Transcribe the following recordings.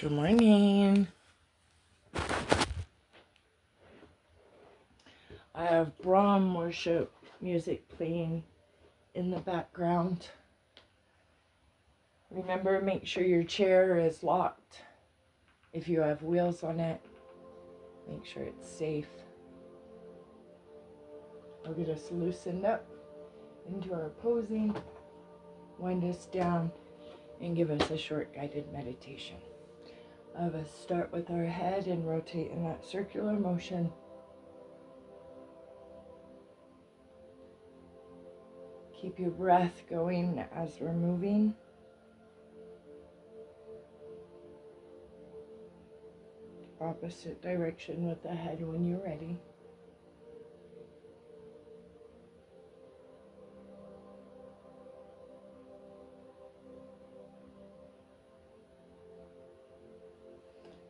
Good morning. I have Brahm worship music playing in the background. Remember, make sure your chair is locked. If you have wheels on it, make sure it's safe. I'll get us loosened up into our posing, wind us down, and give us a short guided meditation. I'll have us start with our head and rotate in that circular motion. Keep your breath going as we're moving. Opposite direction with the head when you're ready.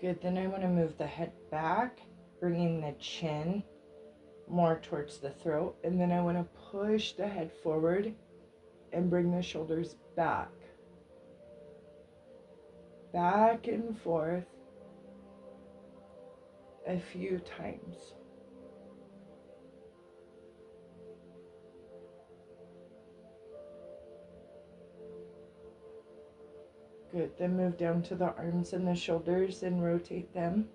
Good, then I want to move the head back, bringing the chin more towards the throat, and then I want to push the head forward and bring the shoulders back. Back and forth a few times. Good, then move down to the arms and the shoulders and rotate them.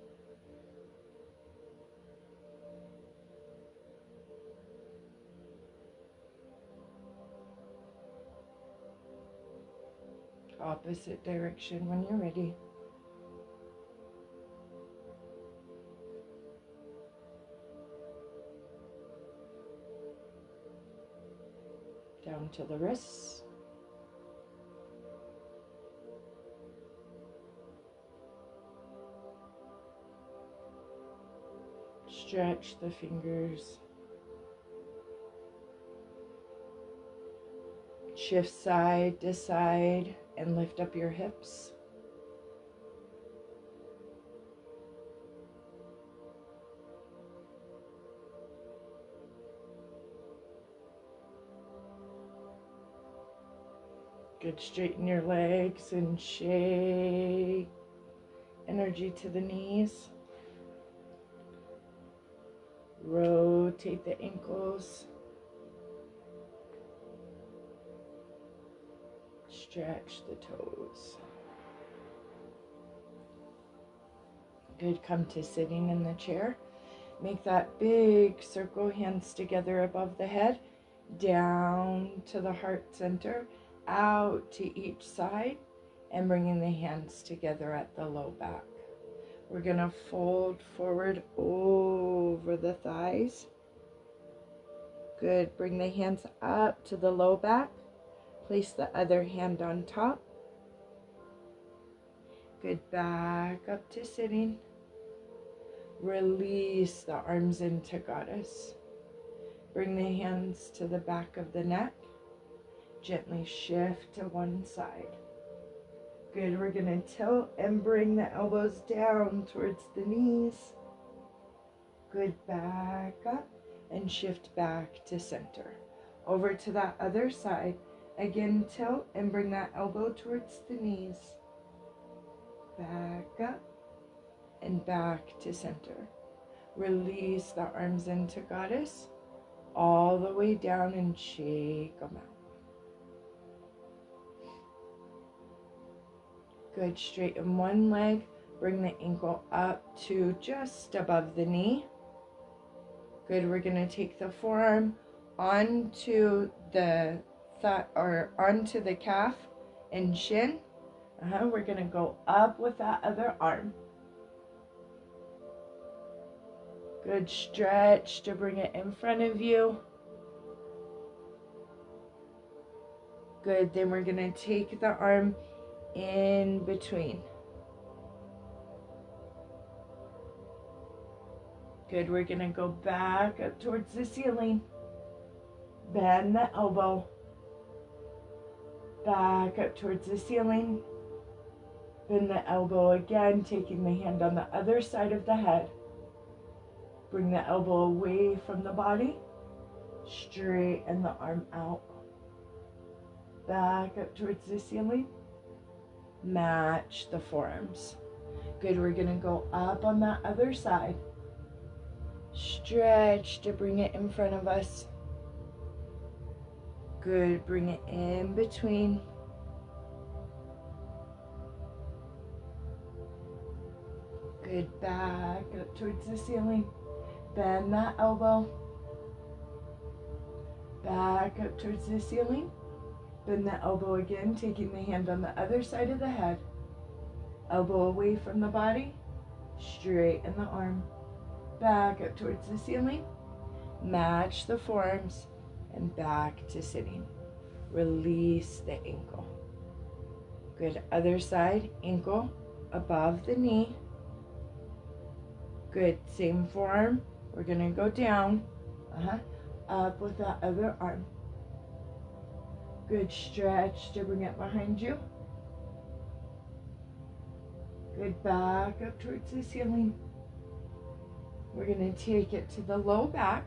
Opposite direction when you're ready. Down to the wrists. Stretch the fingers. Shift side to side and lift up your hips. Good, straighten your legs and shake energy to the knees. Rotate the ankles. Stretch the toes. Good, come to sitting in the chair. Make that big circle, hands together above the head, down to the heart center, out to each side, and bringing the hands together at the low back. We're going to fold forward over the thighs. Good, bring the hands up to the low back. Place the other hand on top. Good, back up to sitting. Release the arms into goddess. Bring the hands to the back of the neck. Gently shift to one side. Good, we're going to tilt and bring the elbows down towards the knees. Good, back up and shift back to center. Over to that other side. Again, tilt and bring that elbow towards the knees. Back up and back to center. Release the arms into goddess. All the way down and shake them out. Good, straighten one leg. Bring the ankle up to just above the knee. Good, we're going to take the forearm onto the onto the calf and shin. We're going to go up with that other arm. Good, stretch to bring it in front of you. Good, then we're going to take the arm in between. Good, we're going to go back up towards the ceiling. Bend the elbow. Back up towards the ceiling. Bend the elbow again, taking the hand on the other side of the head. Bring the elbow away from the body. Straighten the arm out. Back up towards the ceiling. Match the forearms. Good, we're gonna go up on that other side. Stretch to bring it in front of us. Good, bring it in between. Good, back up towards the ceiling. Bend that elbow. Back up towards the ceiling. Bend the elbow again, taking the hand on the other side of the head. Elbow away from the body. Straighten the arm. Back up towards the ceiling. Match the forearms and back to sitting. Release the ankle. Good, other side, ankle above the knee. Good, same forearm. We're gonna go down, up with that other arm. Good, stretch to bring it behind you. Good, back up towards the ceiling. We're gonna take it to the low back.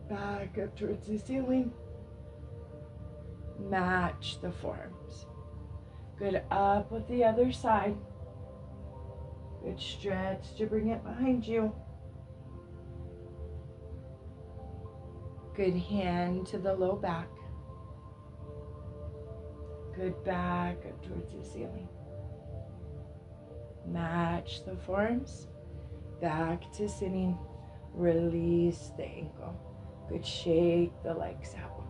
Back up towards the ceiling. Match the forearms. Good, up with the other side. Good, stretch to bring it behind you. Good, hand to the low back. Good, back up towards the ceiling. Match the forearms. Back to sitting. Release the ankle. Good, shake the legs out.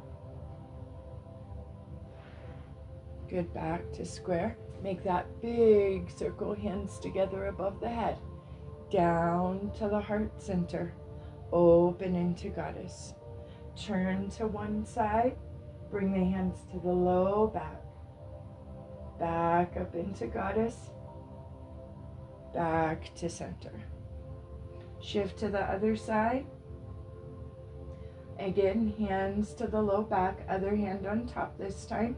Good, back to square. Make that big circle, hands together above the head. Down to the heart center. Open into goddess. Turn to one side. Bring the hands to the low back. Back up into goddess. Back to center. Shift to the other side. Again, hands to the low back, other hand on top this time.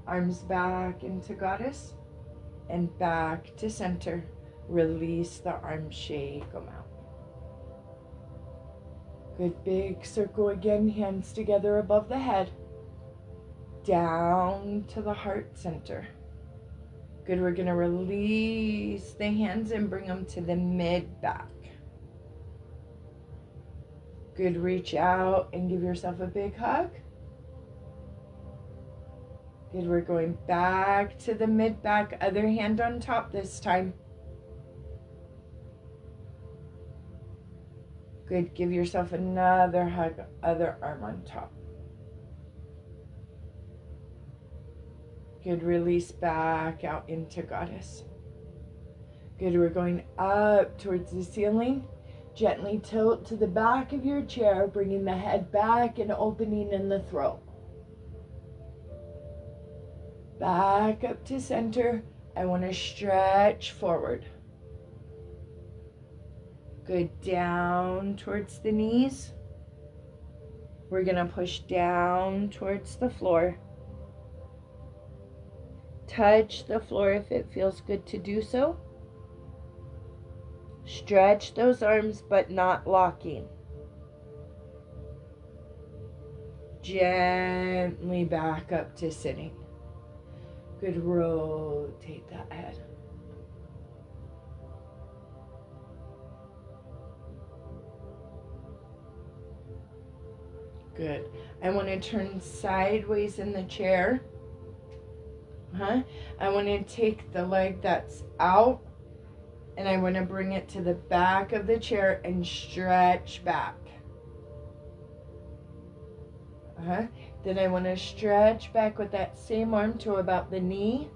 Arms back into goddess and back to center. Release the arms, shake them out. Good, big circle again, hands together above the head. Down to the heart center. Good, we're gonna release the hands and bring them to the mid back. Good, reach out and give yourself a big hug. Good, we're going back to the mid back, other hand on top this time. Good, give yourself another hug, other arm on top. Good, release back out into goddess. Good, we're going up towards the ceiling. Gently tilt to the back of your chair, bringing the head back and opening in the throat. Back up to center. I want to stretch forward. Good, down towards the knees. We're going to push down towards the floor. Touch the floor if it feels good to do so. Stretch those arms, but not locking. Gently back up to sitting. Good, rotate that head. Good. I want to turn sideways in the chair. I want to take the leg that's out and I want to bring it to the back of the chair and stretch back. Then I want to stretch back with that same arm to about the knee.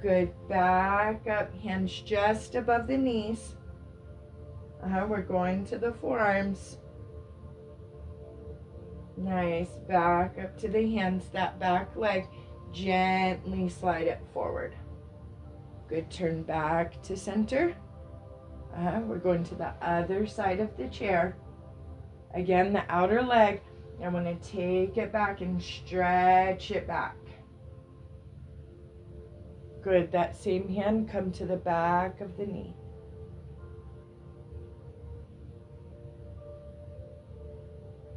Good, back up, hands just above the knees. We're going to the forearms. Nice, back up to the hands, that back leg, gently slide it forward. Good, turn back to center. We're going to the other side of the chair. Again, the outer leg, I want to take it back and stretch it back. Good, that same hand, come to the back of the knee.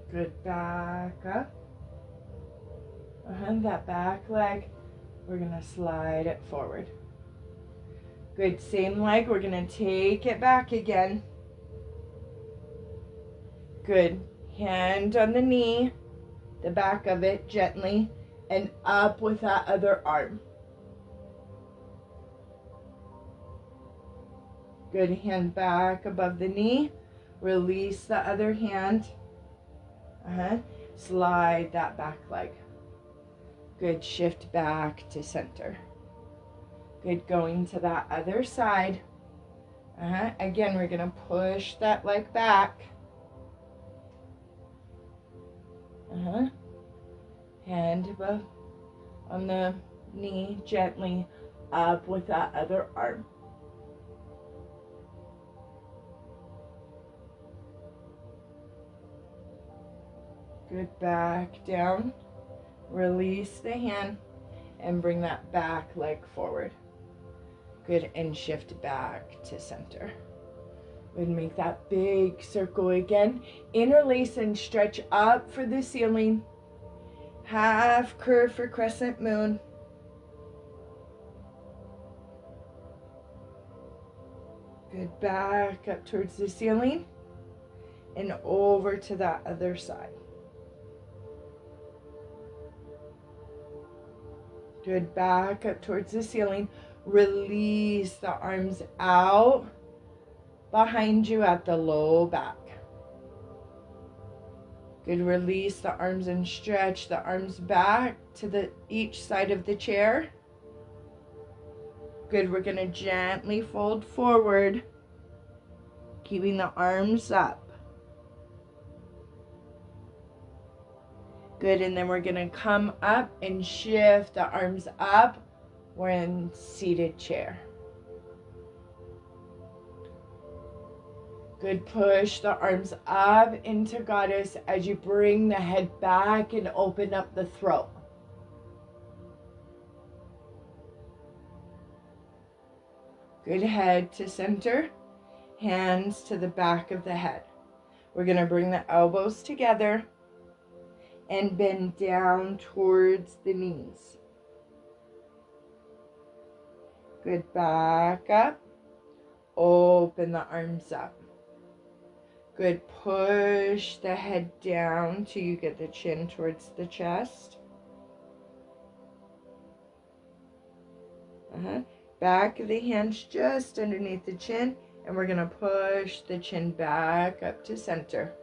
Good, back up. That back leg, we're gonna slide it forward. Good, same leg, we're gonna take it back again. Good, hand on the knee, the back of it gently, and up with that other arm. Good, hand back above the knee, release the other hand. Slide that back leg. Good, shift back to center. Good, going to that other side. Again, we're gonna push that leg back. Hand above on the knee, gently up with that other arm. Good, back down. Release the hand and bring that back leg forward. Good, and shift back to center. Good, make that big circle again. Interlace and stretch up for the ceiling. Half curve for crescent moon. Good, back up towards the ceiling and over to that other side. Good, back up towards the ceiling. Release the arms out behind you at the low back. Good, release the arms and stretch the arms back to each side of the chair. Good, we're gonna gently fold forward, keeping the arms up. Good, and then we're gonna come up and shift the arms up. We're in seated chair. Good, push the arms up into goddess as you bring the head back and open up the throat. Good, head to center, hands to the back of the head. We're gonna bring the elbows together and bend down towards the knees. Good, back up, open the arms up. Good, push the head down till you get the chin towards the chest. Back of the hands just underneath the chin, and we're gonna push the chin back up to center.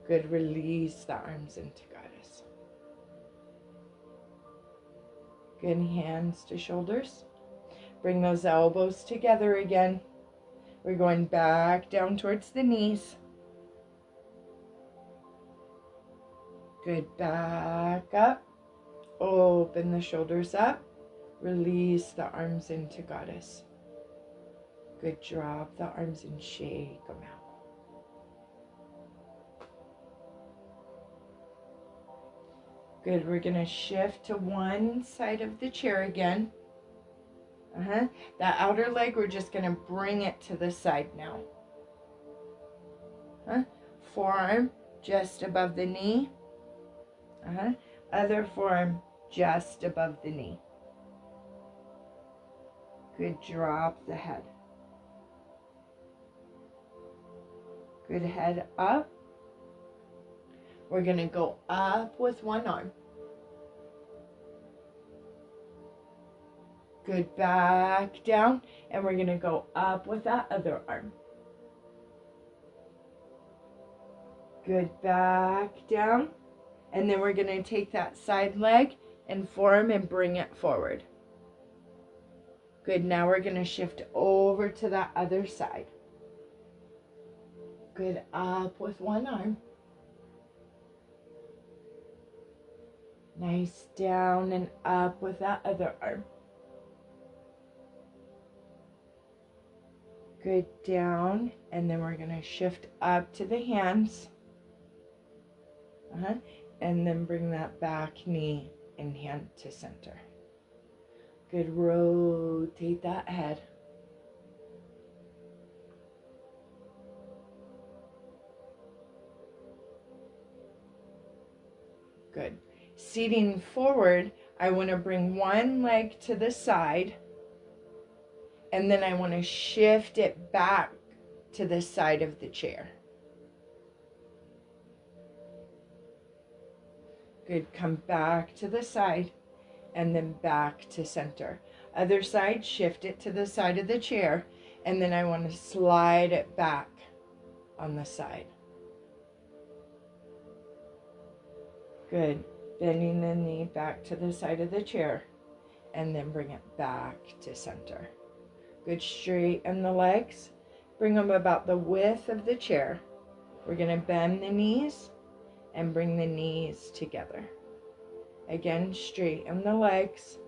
Good, release the arms into goddess. Good, hands to shoulders. Bring those elbows together again. We're going back down towards the knees. Good, back up. Open the shoulders up. Release the arms into goddess. Good, drop the arms and shake them out. Good, we're gonna shift to one side of the chair again. That outer leg, we're just gonna bring it to the side now. Forearm just above the knee. Other forearm just above the knee. Good, drop the head. Good, head up. We're gonna go up with one arm. Good, back down, and we're gonna go up with that other arm. Good, back down, and then we're gonna take that side leg and forearm and bring it forward. Good, now we're gonna shift over to that other side. Good, up with one arm. Nice, down and up with that other arm. Good, down, and then we're gonna shift up to the hands. And then bring that back knee and hand to center. Good, rotate that head. Good. Seating forward, I want to bring one leg to the side, and then I want to shift it back to the side of the chair. Good. Come back to the side and then back to center. Other side, shift it to the side of the chair, and then I want to slide it back on the side. Good. Bending the knee back to the side of the chair, and then bring it back to center. Good. Straighten the legs. Bring them about the width of the chair. We're going to bend the knees and bring the knees together. Again, straighten the legs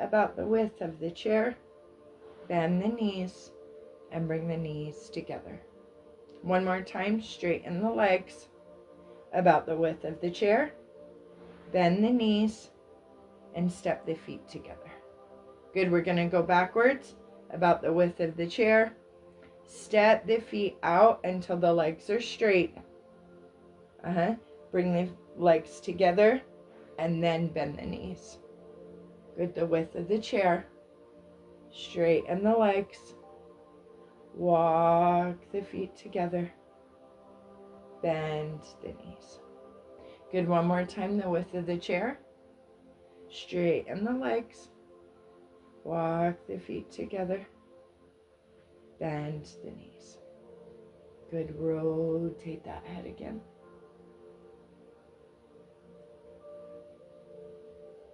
about the width of the chair. Bend the knees and bring the knees together. One more time, straighten the legs about the width of the chair. Bend the knees and step the feet together. Good. We're going to go backwards about the width of the chair. Step the feet out until the legs are straight. Bring the legs together and then bend the knees. Good. The width of the chair. Straighten the legs. Walk the feet together. Bend the knees. Good. One more time. The width of the chair. Straighten the legs. Walk the feet together. Bend the knees. Good. Rotate that head again.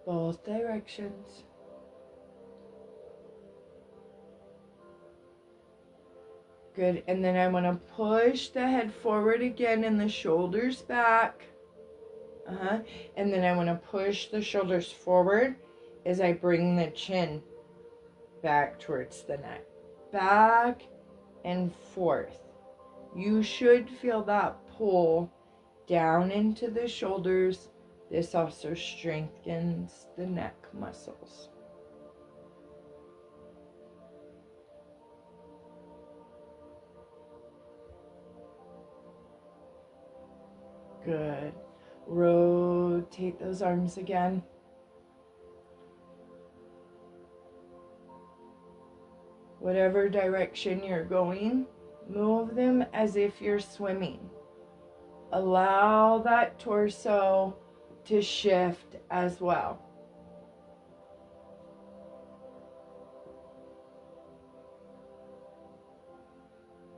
Both directions. Good. And then I want to push the head forward again and the shoulders back. And then I want to push the shoulders forward as I bring the chin back towards the neck. Back and forth. You should feel that pull down into the shoulders. This also strengthens the neck muscles. Good. Rotate those arms again. Whatever direction you're going, move them as if you're swimming. Allow that torso to shift as well.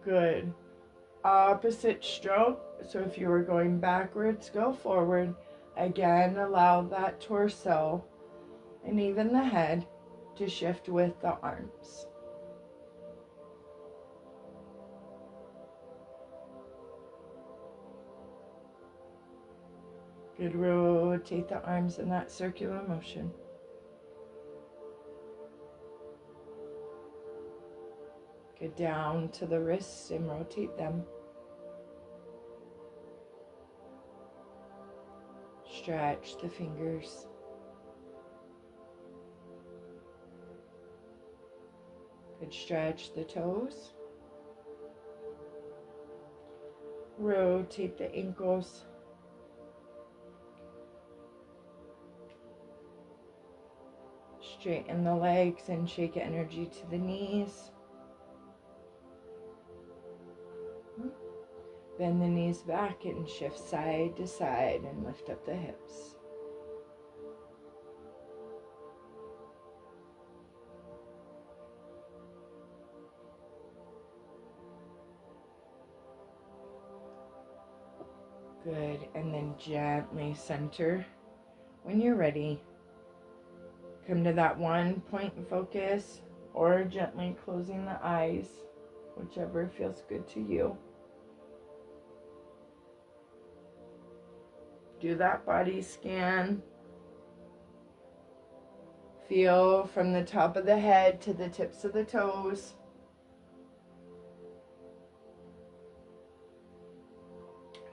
Good. Opposite stroke. So if you were going backwards, go forward. Again, allow that torso and even the head to shift with the arms. Good. Rotate the arms in that circular motion. Good. Down to the wrists and rotate them. Stretch the fingers. Good. Stretch the toes. Rotate the ankles. Straighten the legs and shake energy to the knees. Bend the knees back and shift side to side and lift up the hips. Good. And then gently center. When you're ready, come to that one point and focus, or gently closing the eyes, whichever feels good to you. Do that body scan. Feel from the top of the head to the tips of the toes.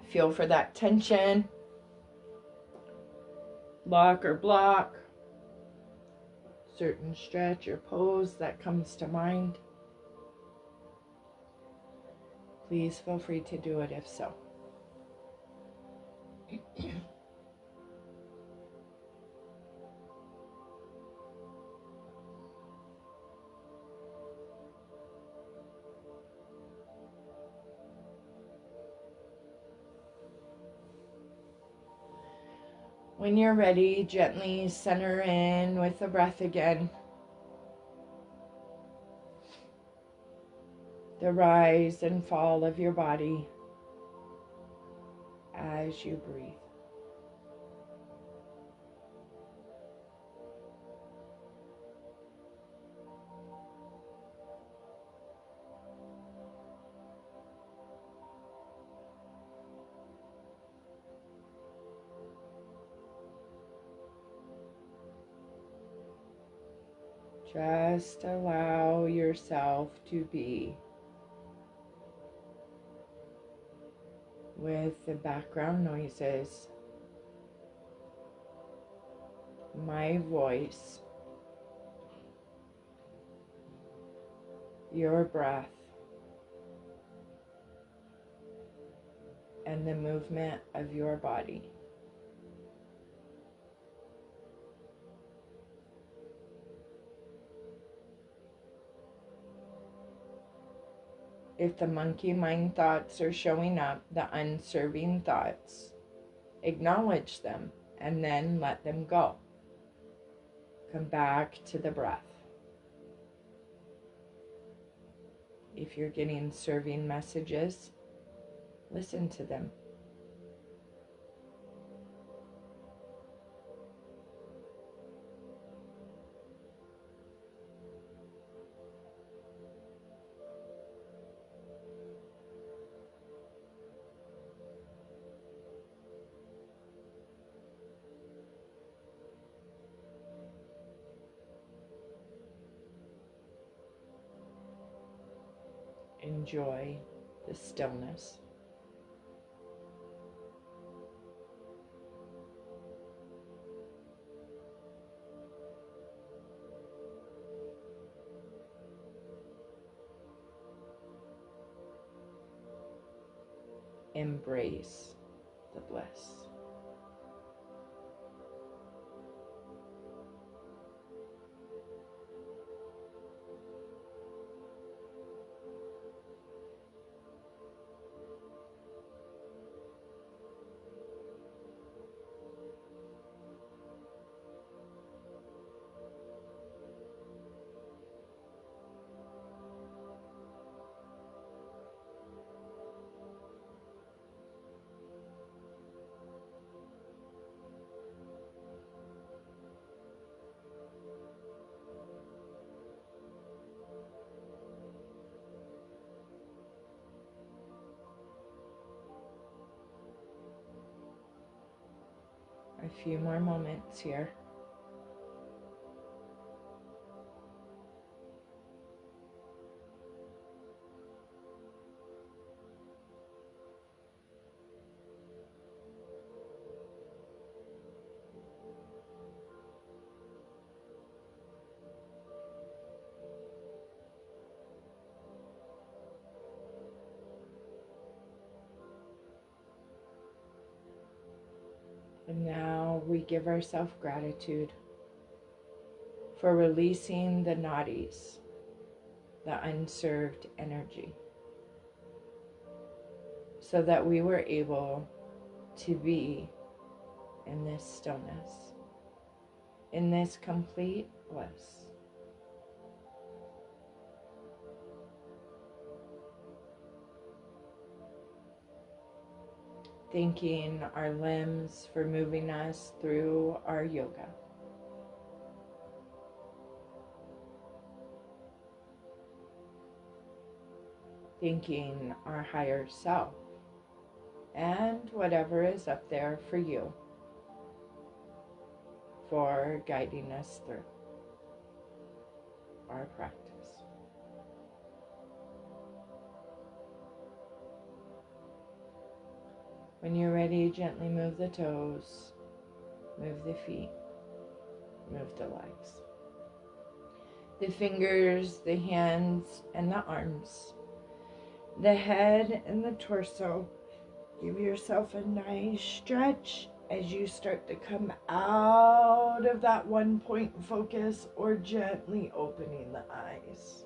Feel for that tension. Lock or block. Certain stretch or pose that comes to mind. Please feel free to do it if so. When you're ready, gently center in with the breath again. The rise and fall of your body as you breathe. Just allow yourself to be with the background noises, my voice, your breath, and the movement of your body. If the monkey mind thoughts are showing up, the unserving thoughts, acknowledge them and then let them go. Come back to the breath. If you're getting serving messages, listen to them. Enjoy the stillness. Embrace the bliss. A few more moments here. And now we give ourselves gratitude for releasing the Nadis, the unserved energy, so that we were able to be in this stillness, in this complete bliss. Thanking our limbs for moving us through our yoga. Thanking our higher self and whatever is up there for you for guiding us through our practice. When you're ready, gently move the toes, move the feet, move the legs. The fingers, the hands, and the arms, the head and the torso. Give yourself a nice stretch as you start to come out of that one point focus or gently opening the eyes.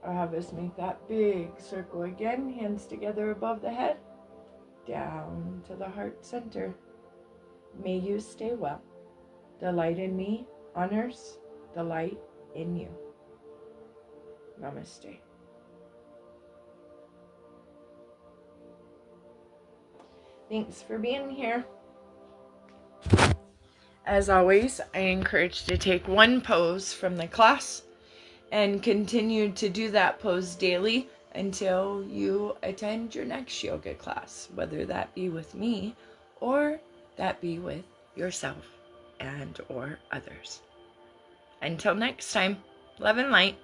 I'll have us make that big circle again. Hands together above the head. Down to the heart center. May you stay well. The light in me honors the light in you. Namaste. Thanks for being here. As always, I encourage you to take one pose from the class and continue to do that pose daily until you attend your next yoga class, whether that be with me or that be with yourself and or others. Until next time, love and light.